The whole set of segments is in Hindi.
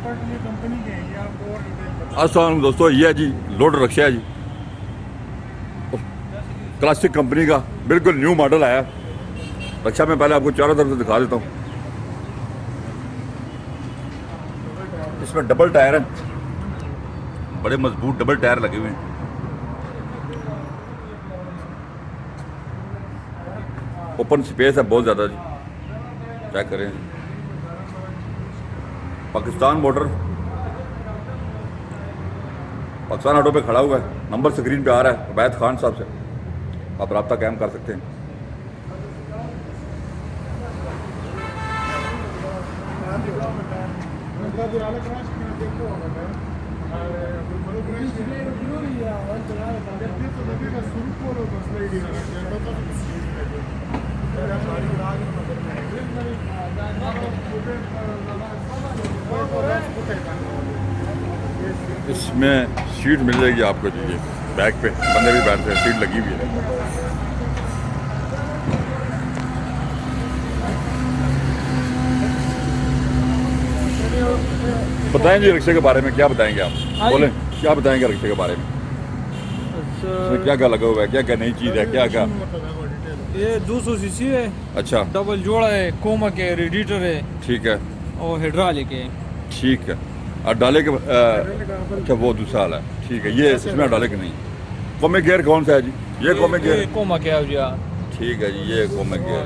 कंपनी के हैं ये आपको और डिटेल बता। अस्सलाम दोस्तों, ये है जी लोडर रक्षा है जी, क्लासिक कंपनी का बिल्कुल न्यू मॉडल आया रक्षा। में पहले आपको चारों तरफ से दिखा देता हूँ। इसमें डबल टायर है, बड़े मजबूत डबल टायर लगे हुए हैं। ओपन स्पेस है बहुत ज़्यादा जी, चेक करें। पाकिस्तान मोटर, पाकिस्तान ऑटो पे खड़ा हुआ है, नंबर स्क्रीन पे आ रहा है। उबैद खान साहब से आप रब्ता कायम कर सकते हैं। इसमें सीट मिल जाएगी आपको जी, ये बैक पे बंदे भी बैठते हैं, सीट लगी हुई है। बताएं जी रिक्शे के बारे में, क्या बताएंगे आप? बोलें, क्या बताएंगे रिक्शे के बारे में? इसमें क्या क्या लगा हुआ है, क्या क्या नई चीज़ है, क्या क्या? ये 200 सीसी है। अच्छा, डबल जोड़ा है, कोमा के रेडिएटर है ठीक है, और हाइड्रोलिक है। ठीक है। और डाले के अच्छा वो दूसरा वाला है, ठीक है। ये इसमें डाले के नहीं। कोमे गियर कौन सा है जी? ये कोमे गियर, कोमा के ठीक है जी, ये कोमे गियर।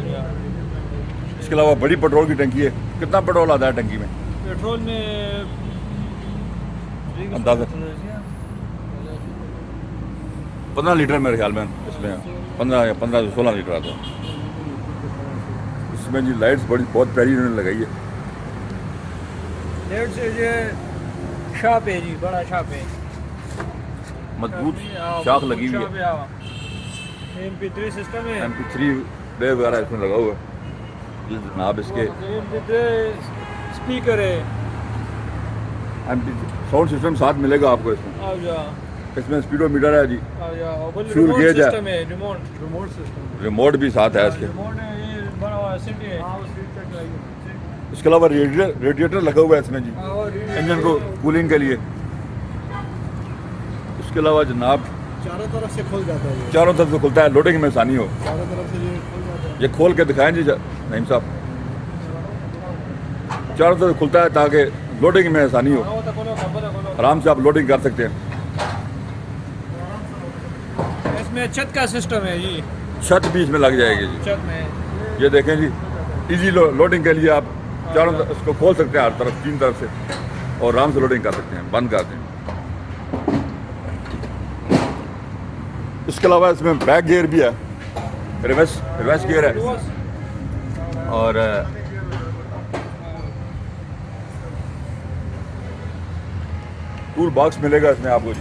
इसके अलावा बड़ी पेट्रोल की टंकी है। कितना पेट्रोल आता है टंकी में? पेट्रोल में अंदाजा 15 लीटर मेरे ख्याल में इसमें 15 से 16 लीटर आता है। इसमें जी लाइट्स बड़ी बहुत प्यारी इन्होंने लगाई है। लेफ्ट से ये शाप है जी, बड़ा शाप है, मजबूत शाख लगी हुई है। MP3 सिस्टम है, MP3 प्लेयर वगैरह इसमें लगा हुआ है। ये जनाब इसके MP3 स्पीकर है। साउंड सिस्टम साथ मिलेगा आपको इसमें। आ जा इसमें स्पीडोमीटर है जी, फ्यूल फ्यूल गेज है, सिस्टम है, रिमोट सिस्टम, रिमोट भी साथ है इसके। रिमोट है, ये बड़ा हुआ सिटी है। इसके अलावा रेडिएटर लगा हुआ है इसमें जी, इंजन को कूलिंग के लिए। इसके अलावा जनाब चारों तरफ से खुल जाता है, चारों तरफ से खुलता है, लोडिंग में आसानी हो। चारों तरफ से ये खुल जाता है। ये खोल के दिखाएं जी नईम साहब। चारों तरफ खुलता है ताकि लोडिंग में आसानी हो, आराम से आप लोडिंग कर सकते हैं। इसमें छत का सिस्टम है जी, छत भी इसमें लग जाएगी जी। छत में ये देखें जी, इजी लोडिंग के लिए आप चारों तरफ इसको खोल सकते हैं, हर तरफ 3 तरफ से, और आराम से लोडिंग कर सकते हैं, बंद कर दें। इसके अलावा इसमें बैक गियर भी है, रिवर्स गियर है, और टूल बॉक्स मिलेगा इसमें आपको जी।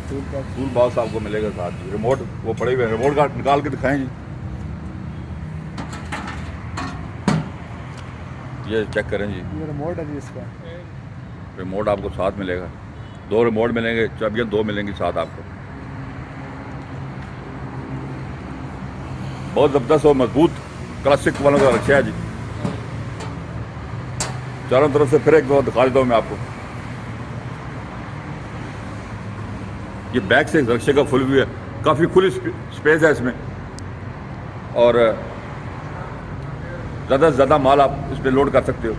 टूल बॉक्स आपको मिलेगा साथ जी। रिमोट वो पड़े हुए हैं, रिमोट का निकाल के दिखाएं जी। ये चेक करें जी, ये रिमोट है जी इसका। रिमोट आपको साथ मिलेगा, 2 रिमोट मिलेंगे, चाबियाँ 2 मिलेंगी साथ आपको। बहुत ज़बरदस्त और मजबूत क्लासिक वालों का रक्षा है जी। चारों तरफ से फिर एक बार दिखा देता हूँ मैं आपको। ये बैक से रक्षा का फुल व्यू है, काफ़ी खुली स्पेस है इसमें, और ज़्यादा से ज़्यादा माल आप इस पर लोड कर सकते हो।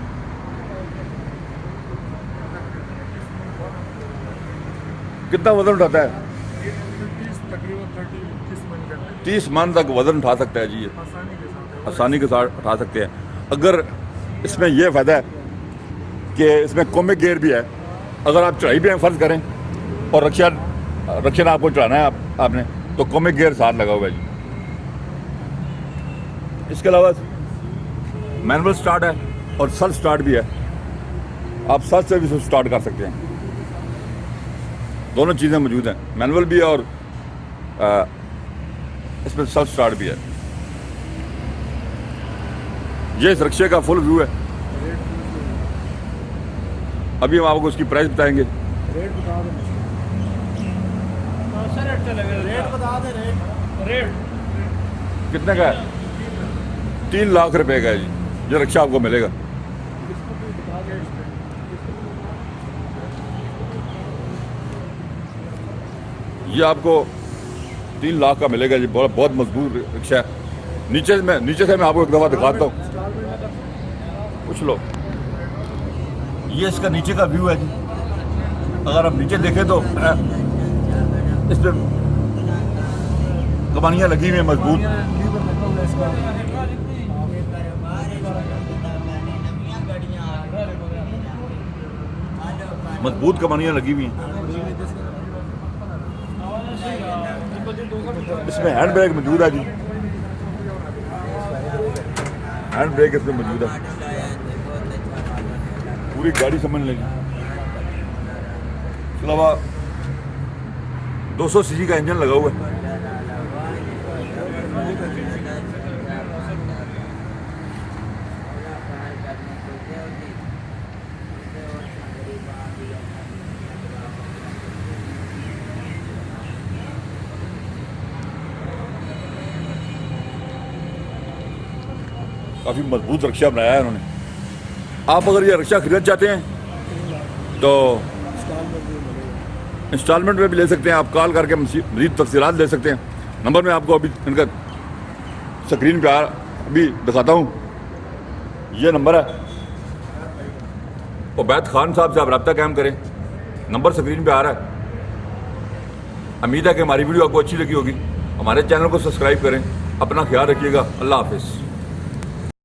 कितना वजन उठाता है? तकरीबन 30 मन तक वजन उठा सकता है जी, ये आसानी के साथ उठा सकते हैं। अगर इसमें यह फ़ायदा है कि इसमें कोमिक गियर भी है। अगर आप चढ़ाई भी फ़र्ज करें और रक्षा आपको चढ़ाना है आपने, तो कोमिक गियर साथ लगा हुआ है जी। इसके अलावा मैनुअल स्टार्ट है और सेल्फ स्टार्ट भी है, आप सेल्फ से भी स्टार्ट कर सकते हैं। दोनों चीज़ें मौजूद हैं, मैनुअल भी है और इसमें सेल्फ स्टार्ट भी है। ये इस रिक्शे का फुल व्यू है। अभी हम आपको उसकी प्राइस बताएंगे। रेट बता दो सर, रेट बता दे। रेट कितने का है? 3 लाख रुपए का है जी। ये रक्षा आपको मिलेगा। ये आपको 3 लाख का मिलेगा जी। बहुत बहुत मजबूत रिक्शा है। नीचे से मैं आपको एक दफ़ा दिखाता हूँ, पूछ लो। ये इसका नीचे का व्यू है जी। अगर आप नीचे देखें तो इस पे कमानियाँ लगी हुई हैं मजबूत। मजबूत कमानियाँ लगी हुई हैं। इसमें हैंड ब्रेक मौजूद है जी। हैंड ब्रेक इसमें मौजूद है। पूरी गाड़ी समझ लेंगे। इसके अलावा 200 सीसी का इंजन लगा हुआ है। काफ़ी मजबूत रक्षा बनाया है उन्होंने। आप अगर ये रक्षा खरीदना चाहते हैं तो इंस्टॉलमेंट में भी ले सकते हैं। आप कॉल करके मज़ीद तफसीलात ले सकते हैं। नंबर मैं आपको अभी इनका स्क्रीन पे अभी दिखाता हूँ। ये नंबर है। उबैद खान साहब से आप रब्ता कायम करें। नंबर स्क्रीन पे आ रहा है। उम्मीद है कि हमारी वीडियो आपको अच्छी लगी होगी। हमारे चैनल को सब्सक्राइब करें। अपना ख्याल रखिएगा। अल्लाह हाफिज़।